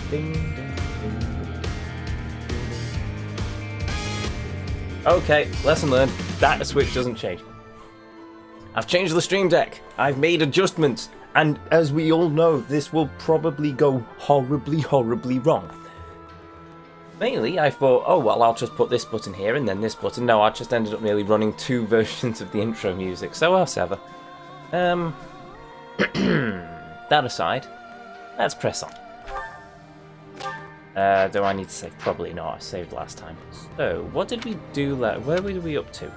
Ding, ding, ding, ding. Okay, lesson learned. That switch doesn't change. I've changed the stream deck. I've made adjustments. And as we all know, this will probably go horribly, horribly wrong. Mainly, I thought, oh, well, I'll just put this button here and then this button. No, I just ended up nearly running 2 versions of the intro music, so else ever. That aside, let's press on. Do I need to save? Probably not. I saved last time. So, what did we do? Where were we up to?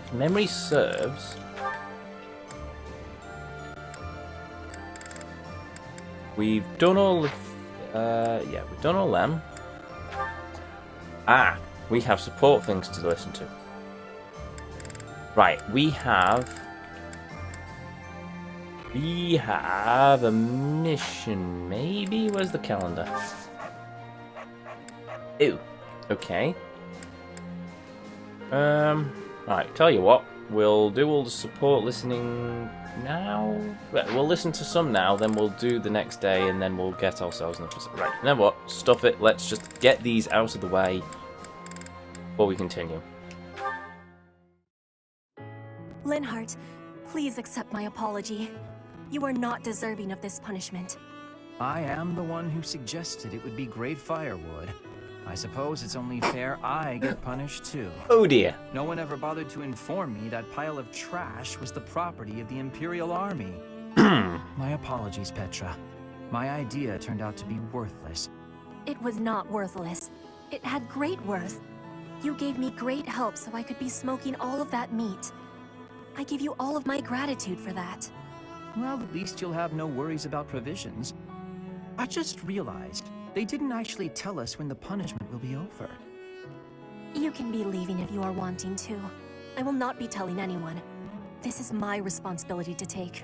If memory serves, we've done all of. Yeah, we've done all them. Ah, we have support things to listen to. Right, we have a mission, maybe? Where's the calendar? Ew. Okay. Right, tell you what. We'll do all the support listening now. Right, we'll listen to some now, then we'll do the next day, and then we'll get ourselves another. Right, you know what? Stuff it. Let's just get these out of the way before we continue. Linhardt, please accept my apology. You are not deserving of this punishment. I am the one who suggested it would be great firewood. I suppose it's only fair I get punished too. Oh dear. No one ever bothered to inform me that pile of trash was the property of the Imperial Army. My apologies, Petra. My idea turned out to be worthless. It was not worthless. It had great worth. You gave me great help so I could be smoking all of that meat. I give you all of my gratitude for that. Well, at least you'll have no worries about provisions. I just realized they didn't actually tell us when the punishment will be over. You can be leaving if you are wanting to. I will not be telling anyone. This is my responsibility to take.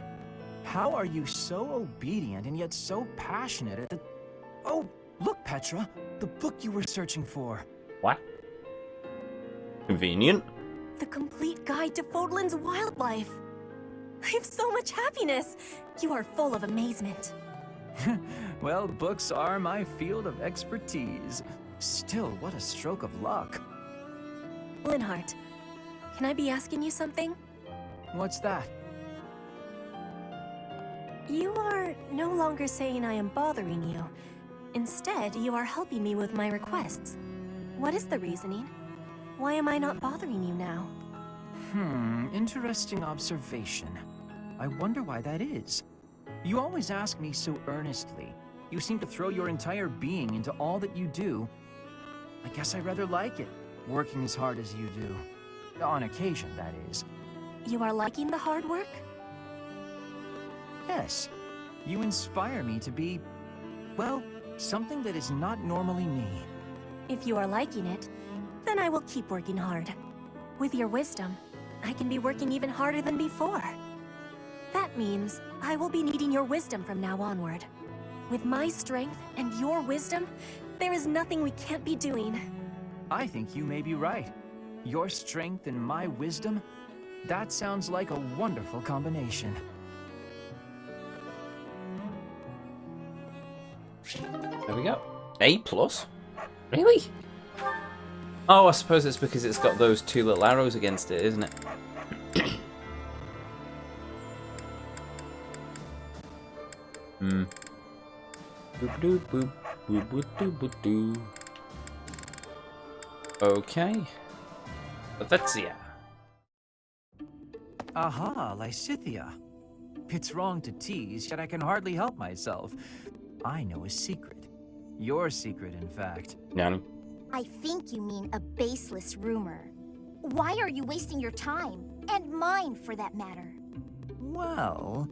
How are you so obedient and yet so passionate at the... Oh, look, Petra! The book you were searching for. What? Convenient. The complete guide to Fodlan's wildlife. I have so much happiness. You are full of amazement. Well, books are my field of expertise. Still, what a stroke of luck. Linhardt, can I be asking you something? What's that? You are no longer saying I am bothering you. Instead, you are helping me with my requests. What is the reasoning? Why am I not bothering you now? Interesting observation. I wonder why that is. You always ask me so earnestly. You seem to throw your entire being into all that you do. I guess I rather like it, working as hard as you do. On occasion, that is. You are liking the hard work? Yes. You inspire me to be, well, something that is not normally me. If you are liking it, then I will keep working hard. With your wisdom, I can be working even harder than before. That means I will be needing your wisdom from now onward. With my strength and your wisdom, there is nothing we can't be doing. I think you may be right. Your strength and my wisdom, that sounds like a wonderful combination. There we go. A+? Really? Oh, I suppose it's because it's got those 2 little arrows against it, isn't it? Okay. Lethia. Aha, Lysithia. It's wrong to tease, yet I can hardly help myself. I know a secret. Your secret, in fact. Nani? I think you mean a baseless rumor. Why are you wasting your time? And mine, for that matter. Well...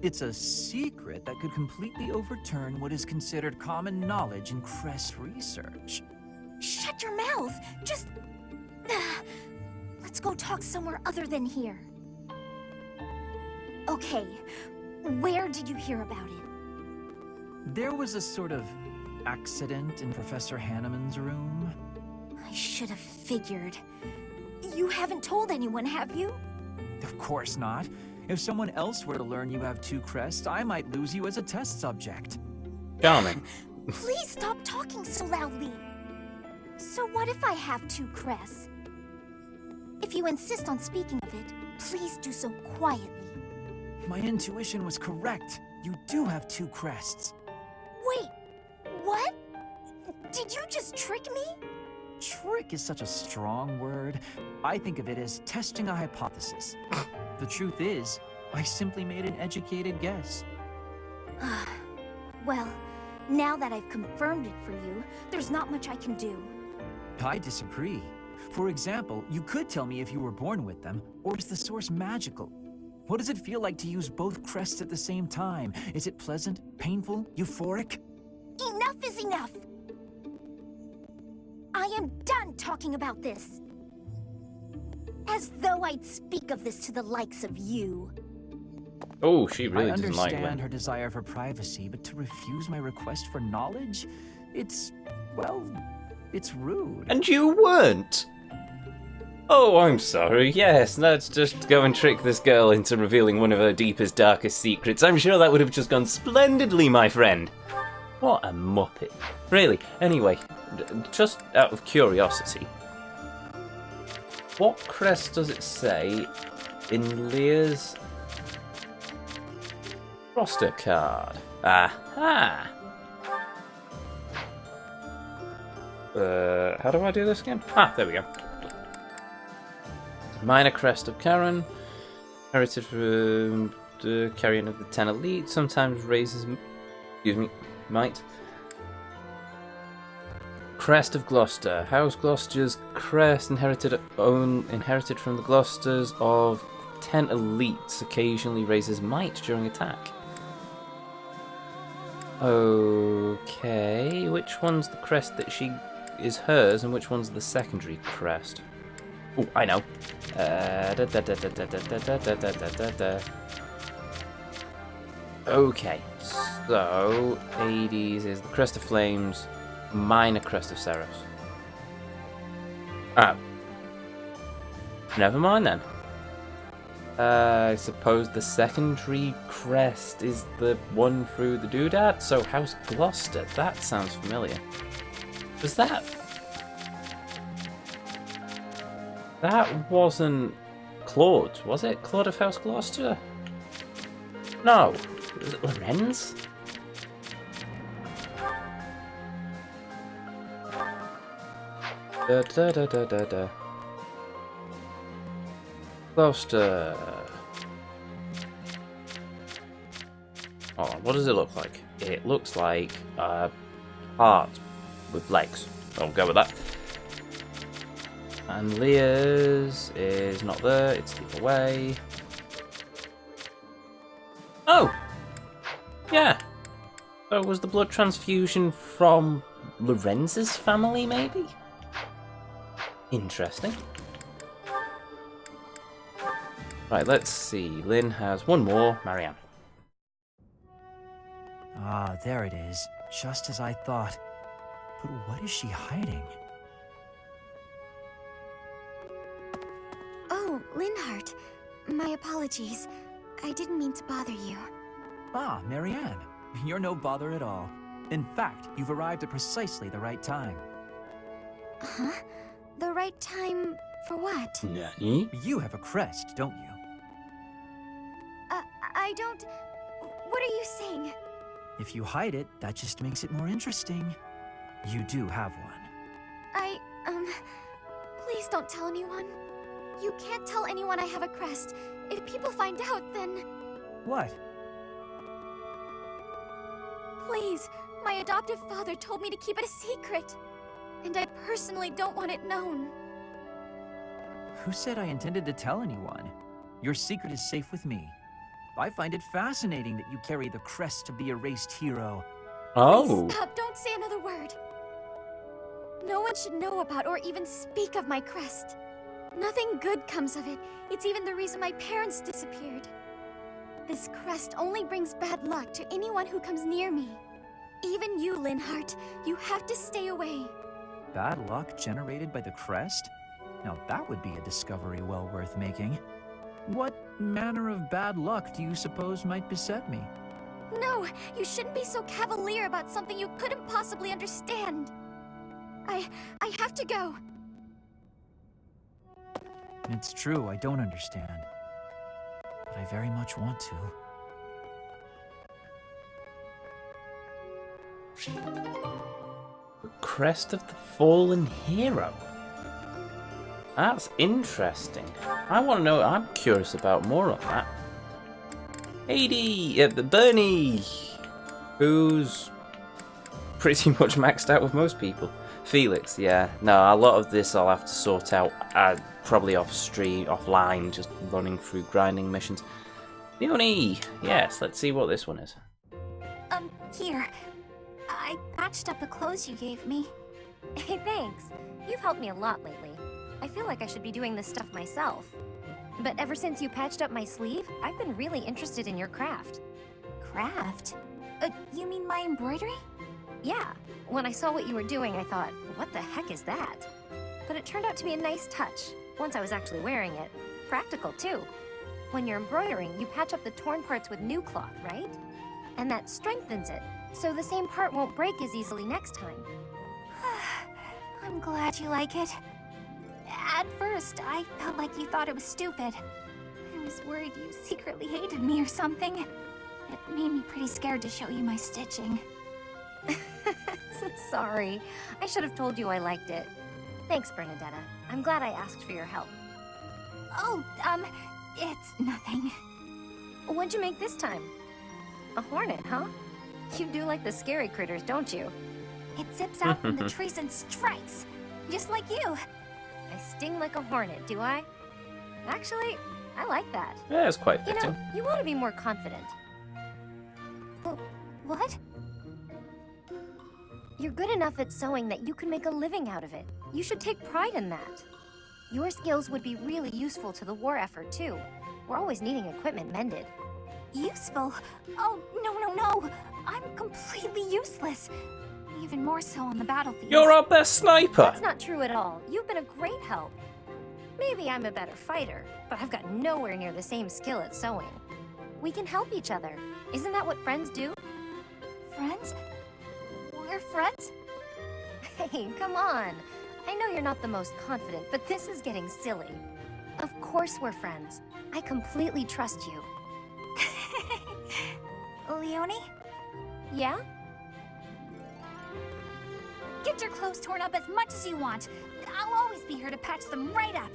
it's a secret that could completely overturn what is considered common knowledge in Crest research. Shut your mouth! Just... Let's go talk somewhere other than here. Okay, where did you hear about it? There was a sort of accident in Professor Hanneman's room. I should have figured. You haven't told anyone, have you? Of course not. If someone else were to learn you have 2 crests, I might lose you as a test subject. Charming. Please stop talking so loudly. So what if I have 2 crests? If you insist on speaking of it, please do so quietly. My intuition was correct. You do have 2 crests. Wait, what? Did you just trick me? Trick is such a strong word. I think of it as testing a hypothesis. The truth is, I simply made an educated guess. Well, now that I've confirmed it for you, there's not much I can do. I disagree. For example, you could tell me if you were born with them, or is the source magical? What does it feel like to use both crests at the same time? Is it pleasant, painful, euphoric? Enough is enough! I am done talking about this. As though I'd speak of this to the likes of you. Oh, she really I doesn't like understand Lynn. her desire for privacy, but to refuse my request for knowledge? It's, well, it's rude. And you weren't? Oh, I'm sorry. Yes, let's just go and trick this girl into revealing one of her deepest, darkest secrets. I'm sure that would have just gone splendidly, my friend. What a muppet. Really. Anyway, just out of curiosity, what crest does it say in Leah's roster card? Aha! How do I do this again? Ah, there we go. Minor crest of Karen, inherited from the carrion of the 10 elite, sometimes raises, might. Crest of Gloucester. House Gloucester's crest inherited from the Gloucesters of 10 elites, occasionally raises might during attack. Okay, which one's the crest that she is hers and which one's the secondary crest? Oh, I know. Okay, so Hades is the crest of flames, minor crest of Ceres. Ah, never mind then. I suppose the secondary crest is the one through the doodad. So House Gloucester, that sounds familiar. Was that? That wasn't Claude, was it? Claude of House Gloucester? No. Was it Lorenz? Da. Gloucester. Oh, what does it look like? It looks like a heart with legs. I'll go with that. And Leah's is not there, it's deep away. Oh! Yeah! So was the blood transfusion from Lorenz's family, maybe? Interesting. Right, let's see. Lynn has one more. Marianne. Ah, there it is. Just as I thought. But what is she hiding? Oh, Linhardt. My apologies. I didn't mean to bother you. Ah, Marianne. You're no bother at all. In fact, you've arrived at precisely the right time. Huh? The right time for what? Nani? You have a crest, don't you? I don't... What are you saying? If you hide it, that just makes it more interesting. You do have one. Please don't tell anyone. You can't tell anyone I have a crest. If people find out, then... What? Please, my adoptive father told me to keep it a secret. And I personally don't want it known. Who said I intended to tell anyone? Your secret is safe with me. I find it fascinating that you carry the crest of the erased hero. Oh. Please stop, don't say another word. No one should know about or even speak of my crest. Nothing good comes of it. It's even the reason my parents disappeared. This crest only brings bad luck to anyone who comes near me. Even you, Linhardt, you have to stay away. Bad luck generated by the crest? Now that would be a discovery well worth making. What manner of bad luck do you suppose might beset me? No, you shouldn't be so cavalier about something you couldn't possibly understand. I have to go. It's true, I don't understand. But I very much want to. The crest of the fallen hero. That's interesting. I want to know. I'm curious about more on that. Bernie, who's pretty much maxed out with most people. Felix, yeah. No, a lot of this I'll have to sort out. Probably offline, just running through grinding missions. Leonie, yes. Let's see what this one is. Here. I patched up the clothes you gave me. Hey, thanks. You've helped me a lot lately. I feel like I should be doing this stuff myself. But ever since you patched up my sleeve, I've been really interested in your craft. Craft? You mean my embroidery? Yeah. When I saw what you were doing, I thought, what the heck is that? But it turned out to be a nice touch, once I was actually wearing it. Practical, too. When you're embroidering, you patch up the torn parts with new cloth, right? And that strengthens it, so the same part won't break as easily next time. I'm glad you like it. At first, I felt like you thought it was stupid. I was worried you secretly hated me or something. It made me pretty scared to show you my stitching. Sorry. I should have told you I liked it. Thanks, Bernadetta. I'm glad I asked for your help. Oh, it's nothing. What'd you make this time? A hornet, huh? You do like the scary critters, don't you? It zips out from the trees and strikes, just like you. I sting like a hornet, do I? Actually, I like that. Yeah, it's quite You fitting. know, you ought to be more confident. What? You're good enough at sewing that you can make a living out of it. You should take pride in that. Your skills would be really useful to the war effort, too. We're always needing equipment mended. Useful? Oh, no. I'm completely useless. Even more so on the battlefield. You're our best sniper. That's not true at all. You've been a great help. Maybe I'm a better fighter, but I've got nowhere near the same skill at sewing. We can help each other. Isn't that what friends do? Friends? We're friends? Hey, come on. I know you're not the most confident, but this is getting silly. Of course we're friends. I completely trust you. Leonie? Yeah? Get your clothes torn up as much as you want. I'll always be here to patch them right up.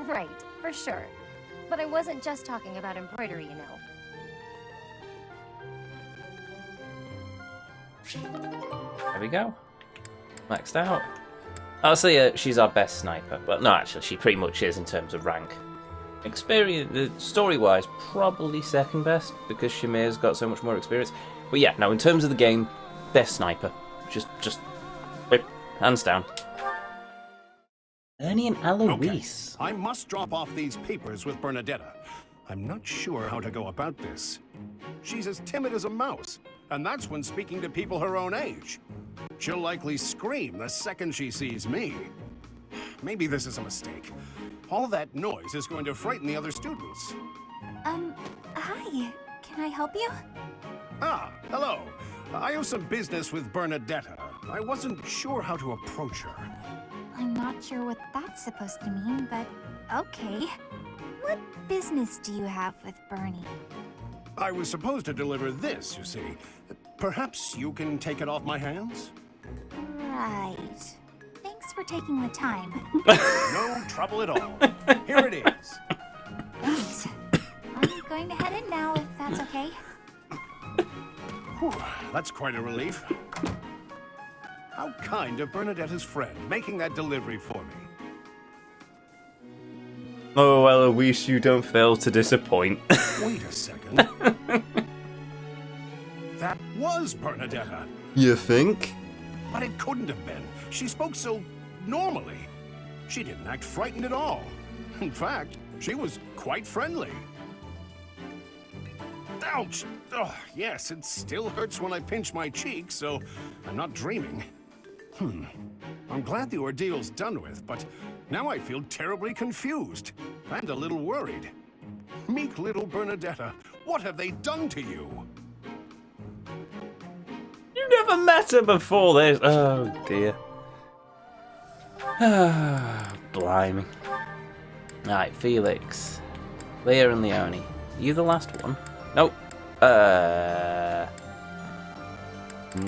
Right, for sure. But I wasn't just talking about embroidery, you know. There we go. Maxed out. I'll say she's our best sniper, but no, actually, she pretty much is in terms of rank. Experience, story-wise, probably second best because Shamir's got so much more experience. But yeah, no, in terms of the game, best sniper. Just whip, hands down. Ernie and Alois. Okay. I must drop off these papers with Bernadetta. I'm not sure how to go about this. She's as timid as a mouse, and that's when speaking to people her own age. She'll likely scream the second she sees me. Maybe this is a mistake. All that noise is going to frighten the other students. Hi. Can I help you? Ah, hello. I have some business with Bernadetta. I wasn't sure how to approach her. I'm not sure what that's supposed to mean, but okay. What business do you have with Bernie? I was supposed to deliver this, you see. Perhaps you can take it off my hands? Right. Thanks for taking the time. No trouble at all. Here it is. Thanks. I'm going to head in now, if that's okay. Whew, that's quite a relief. How kind of Bernadetta's friend, making that delivery for me. Oh, Eloise, you don't fail to disappoint. Wait a second. That was Bernadetta. You think? But it couldn't have been. She spoke so normally. She didn't act frightened at all. In fact, she was quite friendly. Ouch! Oh, yes, it still hurts when I pinch my cheek, so I'm not dreaming. I'm glad the ordeal's done with, but now I feel terribly confused and a little worried. Meek little Bernadetta, what have they done to you? You never met her before this. Oh dear. Blimey. Alright, Felix. Leah and Leone. Are you the last one? Nope.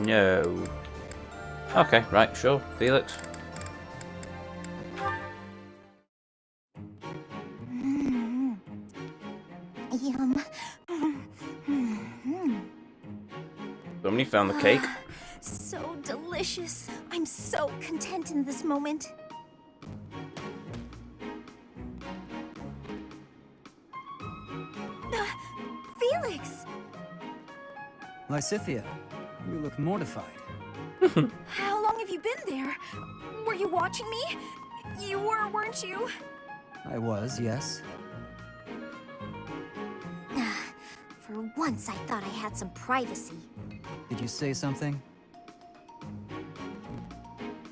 No. Okay, right, sure. Felix. Yum. Somebody found the cake. So delicious. I'm so content in this moment. Felix! Lysithea, you look mortified. How long have you been there? Were you watching me? You were, weren't you? I was, yes. For once, I thought I had some privacy. Did you say something?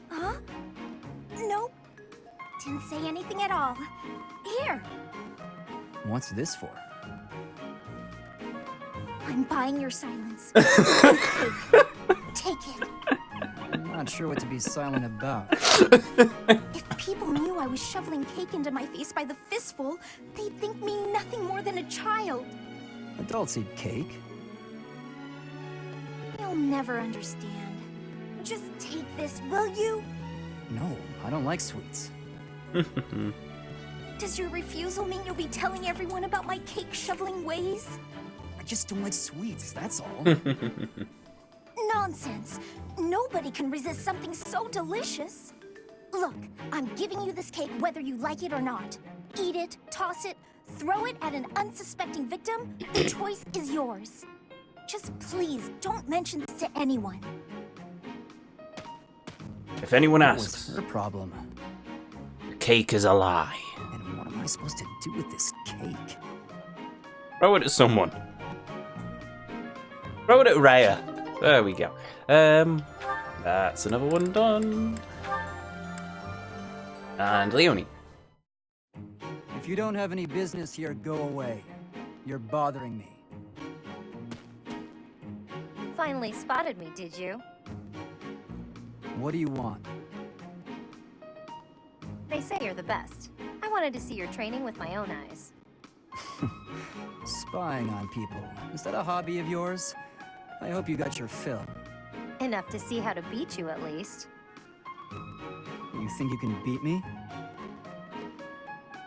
Huh? Nope. Didn't say anything at all. Here, What's this for? I'm buying your silence. Take it. I'm not sure what to be silent about. If people knew I was shoveling cake into my face by the fistful, they'd think me nothing more than a child. Adults eat cake. You'll never understand. Just take this, will you? No, I don't like sweets. Does your refusal mean you'll be telling everyone about my cake shoveling ways? I just don't like sweets, that's all. Nonsense. Nobody can resist something so delicious. Look, I'm giving you this cake whether you like it or not. Eat it, toss it, throw it at an unsuspecting victim. The choice is yours. Just please don't mention this to anyone. If anyone What was asks, her problem? the cake is a lie. And what am I supposed to do with this cake? Throw it at someone. Throw it at Raya. There we go. That's another one done. And Leone. If you don't have any business here, go away. You're bothering me. Finally spotted me, did you? What do you want? They say you're the best. I wanted to see your training with my own eyes. Spying on people. Is that a hobby of yours? I hope you got your fill. Enough to see how to beat you, at least. You think you can beat me?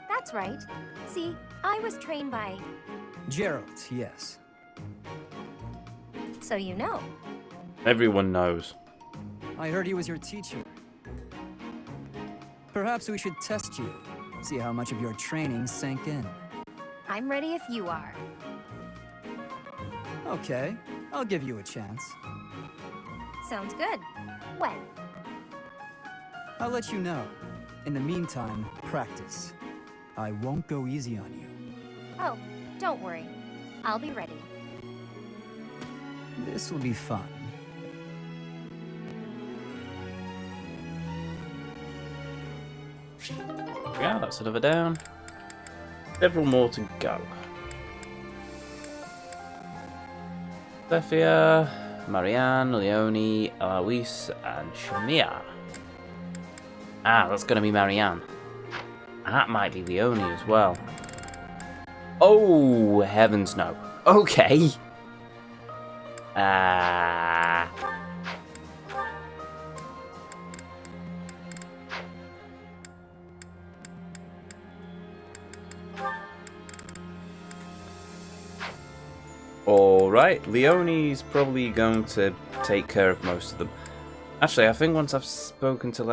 That's right. See, I was trained by... Gerald, yes. So you know. Everyone knows. I heard he was your teacher. Perhaps we should test you. See how much of your training sank in. I'm ready if you are. Okay, I'll give you a chance. Sounds good. When? I'll let you know. In the meantime, practice. I won't go easy on you. Oh, don't worry. I'll be ready. This will be fun. Yeah, that's another down. Several more to go. Sophia, Marianne, Leone, Alois, and Shamia. Ah, that's gonna be Marianne. That might be Leone as well. Oh, heavens no. Okay. Alright, Leone's probably going to take care of most of them. Actually, I think once I've spoken to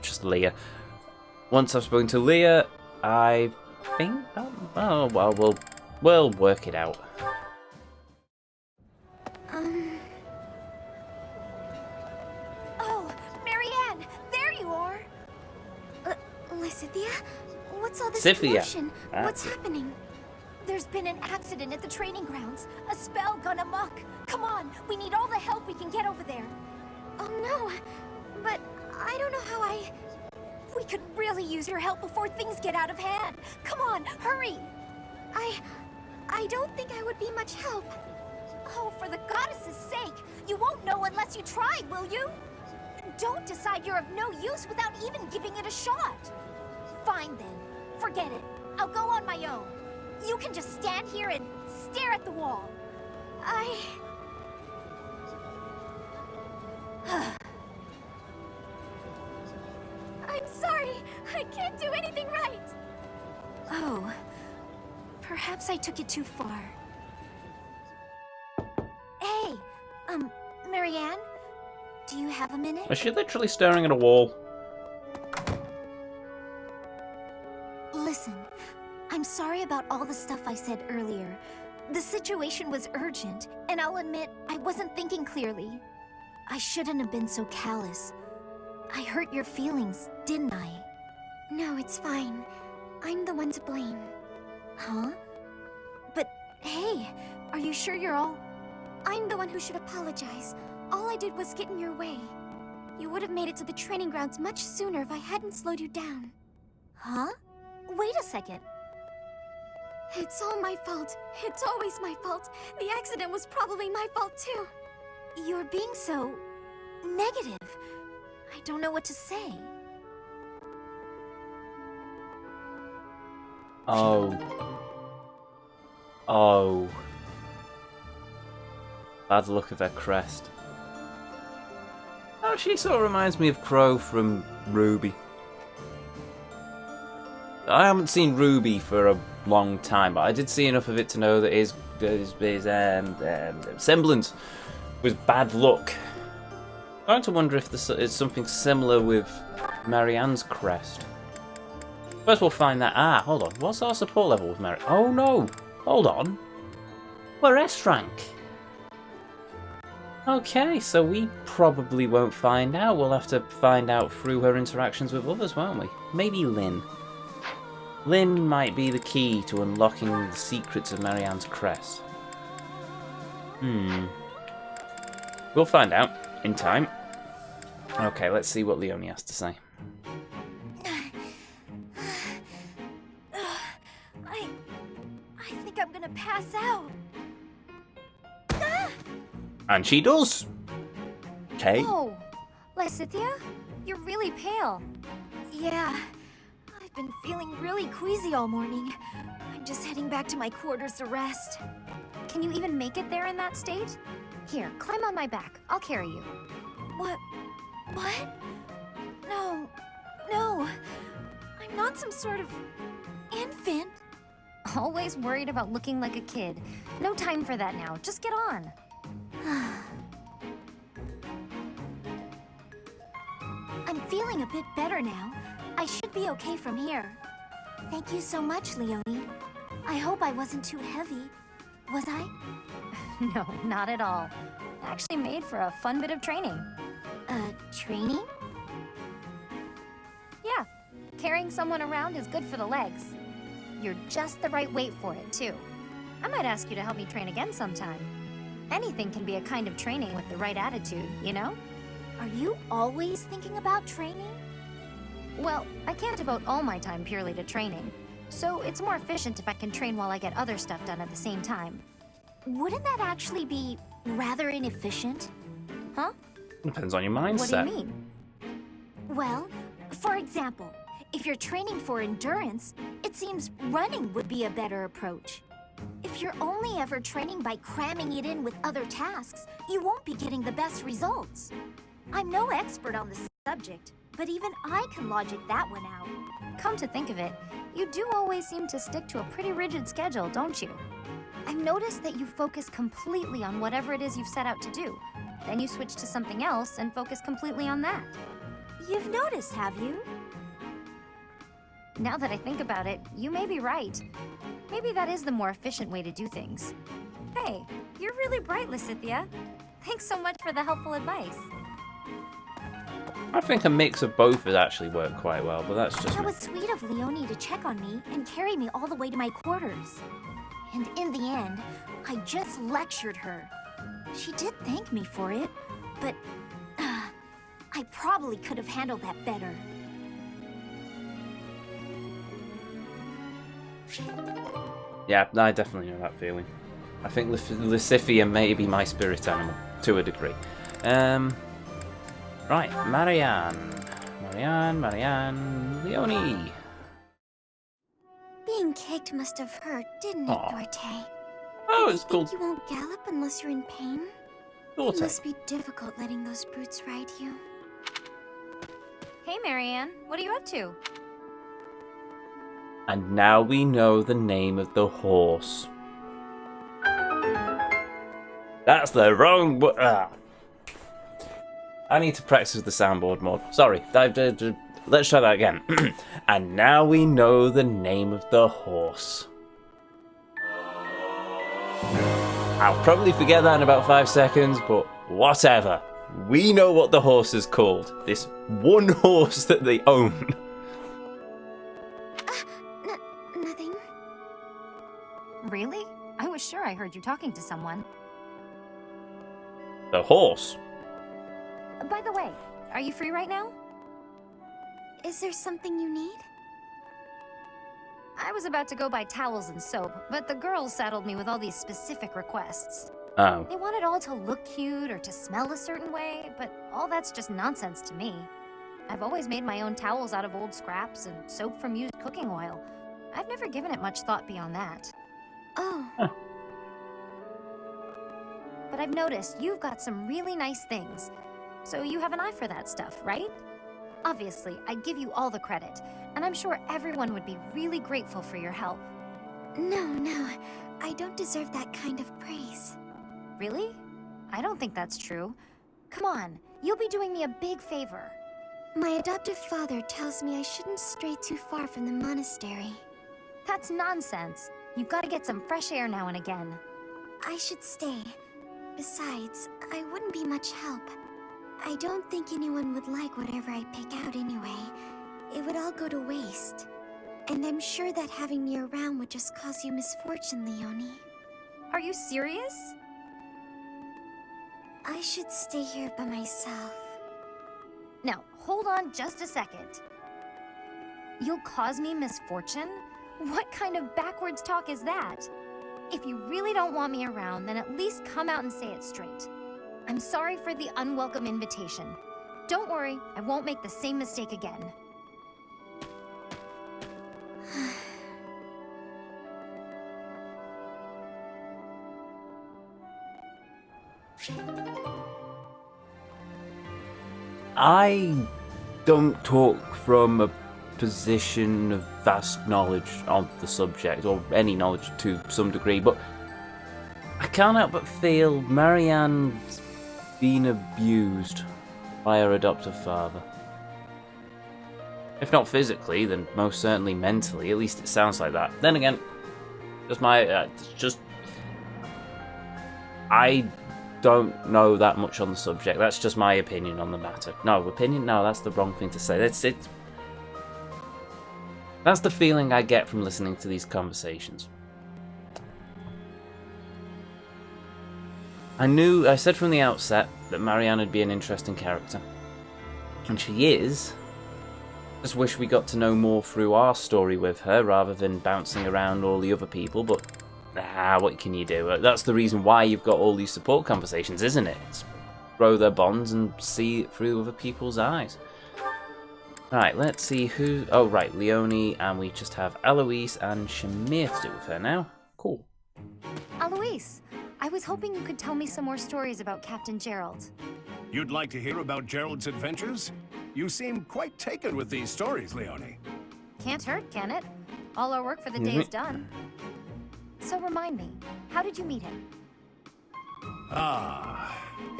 just Leah. Once I've spoken to Leah, I think oh well, we'll work it out. Oh, Marianne, there you are. Lysithea, what's all this Scythia. commotion? What's happening? There's been an accident at the training grounds. A spell gone amok. Come on, we need all the help we can get over there. Oh no, but I don't know how I... We could really use your help before things get out of hand. Come on, hurry! I don't think I would be much help. Oh, for the goddess's sake! You won't know unless you try, will you? Don't decide you're of no use without even giving it a shot. Fine then. Forget it. I'll go on my own. You can just stand here and stare at the wall. I'm sorry. I can't do anything right. Oh. Perhaps I took it too far. Hey, Marianne? Do you have a minute? Is she literally staring at a wall? Listen, I'm sorry about all the stuff I said earlier. The situation was urgent, and I'll admit I wasn't thinking clearly. I shouldn't have been so callous. I hurt your feelings, didn't I? No, it's fine. I'm the one to blame. Huh? But, hey, are you sure you're all... I'm the one who should apologize. All I did was get in your way. You would have made it to the training grounds much sooner if I hadn't slowed you down. Huh? Wait a second. It's all my fault. It's always my fault. The accident was probably my fault too. You're being so... negative. I don't know what to say. Oh. Oh. Bad look of her crest. Oh, she sort of reminds me of Crow from Ruby. I haven't seen Ruby for a long time, but I did see enough of it to know that his semblance was bad luck. I'm going to wonder if it's something similar with Marianne's crest. First we'll find that. Ah, hold on. What's our support level with Marianne? Oh no! Hold on. We're S rank. Okay, so we probably won't find out. We'll have to find out through her interactions with others, won't we? Maybe Lynn. Lynn might be the key to unlocking the secrets of Marianne's crest. We'll find out in time. Okay, let's see what Leonie has to say. I think I'm gonna pass out. And she does! Okay. Oh, Lysithea? You're really pale. Yeah, I've been feeling really queasy all morning. I'm just heading back to my quarters to rest. Can you even make it there in that state? Here, climb on my back. I'll carry you. What? No. I'm not some sort of infant. Always worried about looking like a kid. No time for that now. Just get on. I'm feeling a bit better now. I should be okay from here. Thank you so much, Leonie. I hope I wasn't too heavy. Was I? No, not at all. Actually made for a fun bit of training. Training? Yeah, carrying someone around is good for the legs. You're just the right weight for it, too. I might ask you to help me train again sometime. Anything can be a kind of training with the right attitude, you know? Are you always thinking about training? Well, I can't devote all my time purely to training, so it's more efficient if I can train while I get other stuff done at the same time. Wouldn't that actually be rather inefficient? Huh? Depends on your mindset. What do you mean? Well, for example, if you're training for endurance, it seems running would be a better approach. If you're only ever training by cramming it in with other tasks, you won't be getting the best results. I'm no expert on the subject, but even I can logic that one out. Come to think of it, you do always seem to stick to a pretty rigid schedule, don't you? I've noticed that you focus completely on whatever it is you've set out to do. Then you switch to something else and focus completely on that. You've noticed, have you? Now that I think about it, you may be right. Maybe that is the more efficient way to do things. Hey, you're really bright, Lysithea. Thanks so much for the helpful advice. I think a mix of both would actually work quite well, but that's just That me. was sweet of Leonie to check on me and carry me all the way to my quarters. And in the end, I just lectured her. She did thank me for it, but I probably could have handled that better. Yeah, I definitely know that feeling. I think Lucifia may be my spirit animal, to a degree. Right, Marianne, Leonie. Being kicked must have hurt, didn't it, Aw. Dorte? Oh, Did it's they called think you won't gallop unless you're in pain? It Vortex. must be difficult letting those brutes ride you. Hey, Marianne, what are you up to? And now we know the name of the horse. That's the wrong. I need to practice with the soundboard more. Sorry. Let's try that again. And now we know the name of the horse. I'll probably forget that in about 5 seconds, but whatever. We know what the horse is called. This one horse that they own. Nothing. Really? I was sure I heard you talking to someone. The horse. By the way, are you free right now? Is there something you need? I was about to go buy towels and soap, but the girls saddled me with all these specific requests. Oh. They want it all to look cute or to smell a certain way, but all that's just nonsense to me. I've always made my own towels out of old scraps and soap from used cooking oil. I've never given it much thought beyond that. Oh. Huh. But I've noticed you've got some really nice things. So you have an eye for that stuff, right? Obviously, I give you all the credit, and I'm sure everyone would be really grateful for your help. No. I don't deserve that kind of praise. Really? I don't think that's true. Come on, you'll be doing me a big favor. My adoptive father tells me I shouldn't stray too far from the monastery. That's nonsense. You've got to get some fresh air now and again. I should stay. Besides, I wouldn't be much help. I don't think anyone would like whatever I pick out anyway. It would all go to waste. And I'm sure that having me around would just cause you misfortune, Leonie. Are you serious? I should stay here by myself. Now, hold on just a second. You'll cause me misfortune? What kind of backwards talk is that? If you really don't want me around, then at least come out and say it straight. I'm sorry for the unwelcome invitation. Don't worry, I won't make the same mistake again. I don't talk from a position of vast knowledge of the subject, or any knowledge to some degree, but I can't help but feel Marianne's been abused by her adoptive father. If not physically, then most certainly mentally. At least it sounds like that. Then again, I don't know that much on the subject. That's just my opinion on the matter. No, that's the wrong thing to say. That's the feeling I get from listening to these conversations. I said from the outset that Marianne would be an interesting character. And she is. Just wish we got to know more through our story with her, rather than bouncing around all the other people, but what can you do? That's the reason why you've got all these support conversations, isn't it? It's grow their bonds and see it through other people's eyes. Right, let's see who... Oh, right, Leonie, and we just have Eloise and Shamir to do with her now. Cool. Eloise, I was hoping you could tell me some more stories about Captain Gerald. You'd like to hear about Gerald's adventures? You seem quite taken with these stories, Leonie. Can't hurt, can it? All our work for the day is done. So remind me, how did you meet him?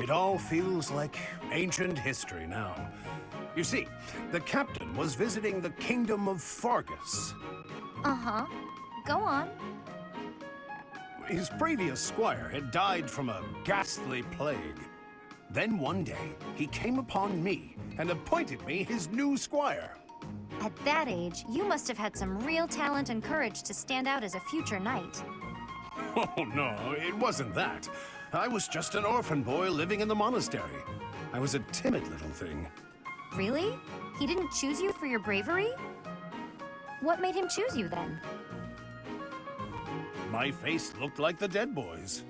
It all feels like ancient history now. You see, the captain was visiting the kingdom of Fargus. Uh-huh. Go on. His previous squire had died from a ghastly plague. Then one day, he came upon me and appointed me his new squire. At that age, you must have had some real talent and courage to stand out as a future knight. Oh, no, it wasn't that. I was just an orphan boy living in the monastery. I was a timid little thing. Really? He didn't choose you for your bravery? What made him choose you then? My face looked like the dead boy's.